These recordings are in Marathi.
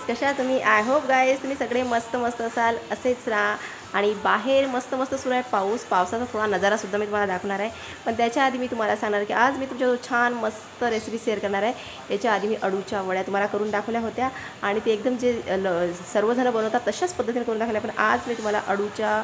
कशा तुम्ही? आय होप गाईज तुम्ही सगळे मस्त मस्त असाल, असेच राहा। आणि बाहेर मस्त मस्त सुरू आहे पाऊस, पावसाचा थोडा नजारासुद्धा मी तुम्हाला दाखवणार आहे। पण त्याच्या आधी मी तुम्हाला सांगणार की आज मी तुमच्यासोबत छान मस्त रेसिपी शेअर करणार आहे। याच्या आधी मी अळूच्या वड्या तुम्हाला करून दाखवल्या होत्या आणि ते एकदम जे सर्वजण बनवतात तशाच पद्धतीने करून दाखवल्या। पण आज मी तुम्हाला अळूच्या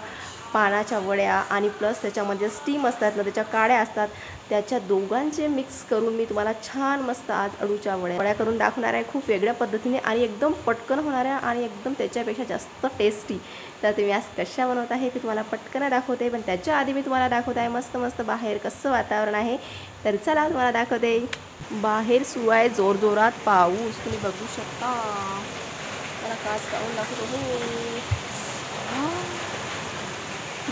पानाच्या वड्या आणि प्लस त्याच्यामध्ये स्टीम असतात ना, त्याच्या काड्या असतात, त्याच्या दोघांचे मिक्स करून मी तुम्हाला छान मस्त आज अळूच्या वड्या करून दाखवणार आहे। खूप वेगळ्या पद्धतीने आणि एकदम पटकन होणार आहे आणि एकदम त्याच्यापेक्षा जास्त टेस्टी। तर तुम्ही आज कशा बनवत आहे ते तुम्हाला पटकन दाखवते। पण त्याच्या आधी मी तुम्हाला दाखवत आहे मस्त मस्त बाहेर कसं वातावरण आहे। तर चला तुम्हाला दाखवते। बाहेर सुरू आहे जोरजोरात पाऊस, तुम्ही बघू शकता। मला काच काढून दाखवतो।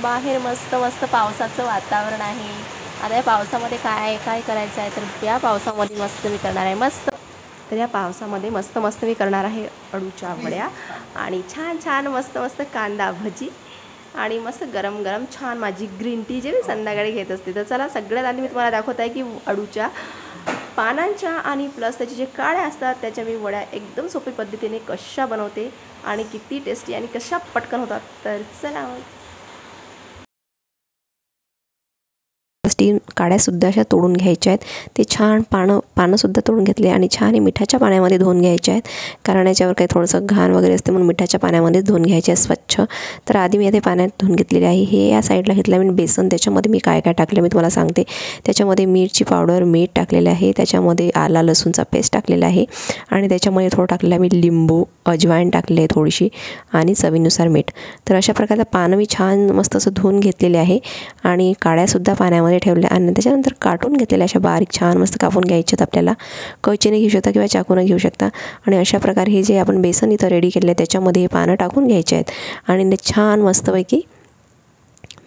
बाहेर मस्त मस्त पावसाचं वातावरण आहे। आता या पावसामध्ये काय करायचं आहे, तर या पावसामध्ये मस्त मी करणार आहे तर या पावसामध्ये मस्त मस्त मी करणार आहे अळूच्या वड्या आणि छान छान मस्त मस्त कांदा भजी आणि मस्त गरम गरम छान माझी ग्रीन टी जे मी संध्याकाळी घेत असते। तर चला सगळ्यात आधी मी तुम्हाला दाखवत आहे की अळूच्या पानांच्या आणि प्लस त्याचे जे काड्या असतात त्याच्या मी वड्या एकदम सोपी पद्धतीने कशा बनवते आणि किती टेस्टी आणि कशा पटकन होतात। तर चला स्टीम काड्यासुद्धा अशा तोडून घ्यायच्या आहेत। ते छान पानंसुद्धा तोडून घेतले आणि छान मिठाच्या पाण्यामध्ये धुवून घ्यायचे आहेत, कारण याच्यावर काही थोडंसं घाण वगैरे असते म्हणून मिठाच्या पाण्यामध्ये धुवून घ्यायचे आहे स्वच्छ। तर आधी मी ते पाण्यात धुवून घेतलेले आहे। हे या साईडला घेतलं मी बेसन, त्याच्यामध्ये मी काय काय टाकलं मी तुम्हाला सांगते। त्याच्यामध्ये मिरची पावडर, मीठ टाकलेलं आहे, त्याच्यामध्ये आला लसूणचा पेस्ट टाकलेला आहे आणि त्याच्यामध्ये थोडं टाकलेलं मी लिंबू, अजवाईन टाकले आहे थोडीशी आणि चवीनुसार मीठ। तर अशा प्रकारचं पानं मी छान मस्त असं धुवून घेतलेले आहे आणि काड्यासुद्धा पाण्यामध्ये ठेवले आणि त्याच्यानंतर काटून घेतलेल्या अशा बारीक छान मस्त कापून घ्यायचे आहेत। आपल्याला कैचीने घेऊ शकता किंवा चाकूने घेऊ शकता आणि अशा प्रकारे हे जे आपण बेसन इथं रेडी केले त्याच्यामध्ये हे पानं टाकून घ्यायचे आहेत आणि ते छान मस्तपैकी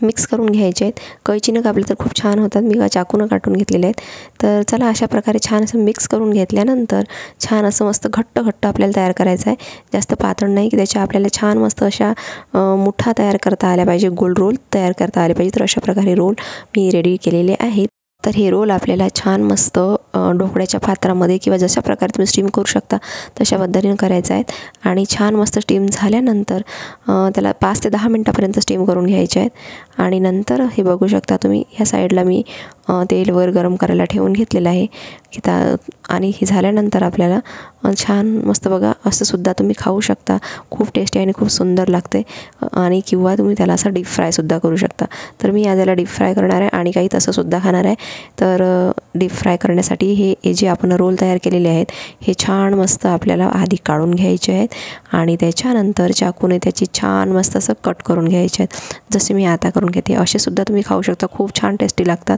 मिक्स करून घ्यायचे आहेत। कैचीनं कापले तर खूप छान होतात, मी चाकूनं काटून घेतलेले आहेत। तर चला अशा प्रकारे छान असं मिक्स करून घेतल्यानंतर छान असं मस्त घट्ट आपल्याला तयार करायचं आहे। जास्त पातळ नाही की त्याच्या आपल्याला छान मस्त अशा मुठा तयार करता आल्या पाहिजे, गोल रोल तयार करता आले पाहिजे। तर अशा प्रकारे रोल मी रेडी केलेले आहेत। तर हे रोल आपल्याला छान मस्त ढोकळ्याच्या पात्रामध्ये किंवा जशा प्रकारे तुम्ही स्टीम करू शकता तशा पद्धतीने करायचं आहेत आणि छान मस्त स्टीम झाल्यानंतर त्याला 5 ते 10 मिनटापर्यंत स्टीम करून घ्यायचे आहेत आणि नंतर हे बघू शकता तुम्ही ह्या साईडला मी तेल वर गरम करायला ठेवून घेतलेलं आहे की आणि हे झाल्यानंतर आपल्याला छान मस्त बघा असं सुद्धा तुम्ही खाऊ शकता। खूप टेस्टी आणि खूप सुंदर लागते आणि किंवा तुम्ही त्याला असं डीप फ्रायसुद्धा करू शकता। तर मी आज याला डीप फ्राय करणार आहे आणि काही तसंसुद्धा खाणार आहे। तर डीप फ्राय करण्यासाठी हे जे आपण रोल तयार केलेले आहेत हे छान मस्त आपल्याला आधी काढून घ्यायचे आहेत आणि त्याच्यानंतर चाकूने त्याची छान मस्त असं कट करून घ्यायचे आहेत, जसे मी आता करून घेते। असे सुद्धा तुम्ही खाऊ शकता, खूप छान टेस्टी लागतात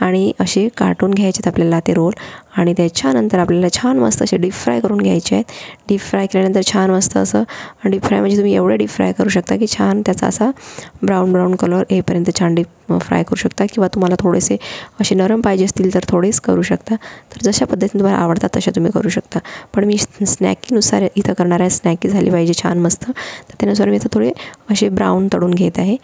आणि असे काटून घ्यायचे आहेत आपल्याला ते रोल आणि त्याच्यानंतर आपल्याला छान मस्त असे डीप फ्राय करून घ्यायचे आहेत। डीप फ्राय केल्यानंतर छान मस्त असं डीप फ्राय म्हणजे तुम्ही एवढे डीप फ्राय करू शकता की छान त्याचा असा ब्राऊन कलर येईपर्यंत छान डीप फ्राय करू शकता किंवा तुम्हाला थोडेसे असे नरम पाहिजे असतील तर थोडेच करू शकता। तर जशा पद्धतीने तुम्हाला आवडतात तशा तुम्ही करू शकता। पण मी स्नॅकीनुसार इथं करणार आहे, स्नॅकी झाली पाहिजे छान मस्त, तर त्यानुसार मी इथं थोडे असे ब्राऊन तळून घेत आहे।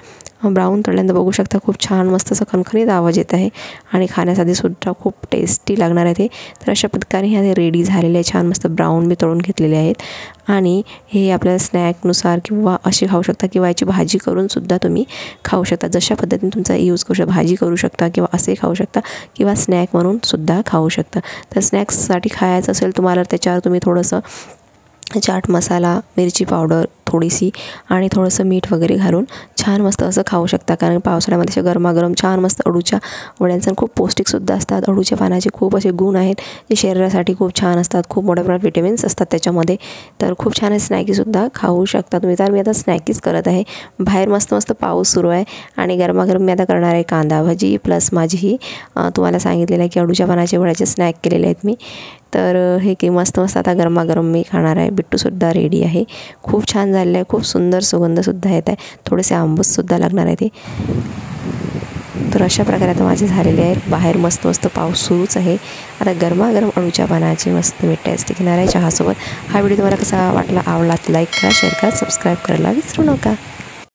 ब्राऊन तळल्यानंतर बघू शकता खूप छान मस्त असं खणखणीत आवाज येत आहे आणि खाण्यासाठी सुद्धा खूप टेस्टी लागणार आहे ते। तर अशा प्रकारे हे रेडी झालेले आहे, छान मस्त ब्राऊन मी तळून घेतलेले आहेत आणि हे आपल्याला स्नॅकनुसार किंवा अशी खाऊ शकता किंवा याची भाजी करून सुद्धा तुम्ही खाऊ शकता। जशा पद्धतीने तुमचा यूज करू शकता, भाजी करू शकता किंवा असे खाऊ शकता किंवा स्नॅक म्हणून सुद्धा खाऊ शकता। तर स्नॅक्ससाठी खायचं असेल तुम्हाला त्याच्यावर तुम्ही थोडंसं चाट मसाला, मिरची पावडर थोडीशी आणि थोडंसं मीठ वगैरे घालून छान मस्त असं खाऊ शकता, कारण पावसाळ्यामध्ये असे गरमागरम छान मस्त अळूच्या वड्यांचं खूप पौष्टिकसुद्धा असतात। अळूच्या पानाचे खूप असे गुण आहेत जे शरीरासाठी खूप छान असतात, खूप मोठ्या प्रमाणात विटॅमिन्स असतात त्याच्यामध्ये। तर खूप छान स्नॅकीसुद्धा खाऊ शकता तुम्ही। तर मी आता स्नॅकीच करत आहे। बाहेर मस्त मस्त पाऊस सुरू आहे आणि गरमागरम मी आता करणार आहे कांदा भजी प्लस माझी ही तुम्हाला सांगितलेलं आहे की अळूच्या पानाचे वड्याचे स्नॅक केलेले आहेत मी। तर हे की मस्त आता गरमागरम मी खाणार आहे। बिट्टूसुद्धा रेडी आहे, खूप छान झालेलं आहे, खूप सुंदर सुगंधसुद्धा येत आहे, थोडेसे आंबूससुद्धा लागणार आहे ते। तर अशा प्रकारे आता माझे झालेले आहेत। बाहेर मस्त पाऊस सुरूच आहे। आता गरमागरम अळूच्या पानाची मस्त मी टेस्ट घेणार आहे चहासोबत। हा व्हिडिओ तुम्हाला कसा वाटला, आवडला तर लाईक करा, शेअर करा, सबस्क्राईब करायला विसरू नका।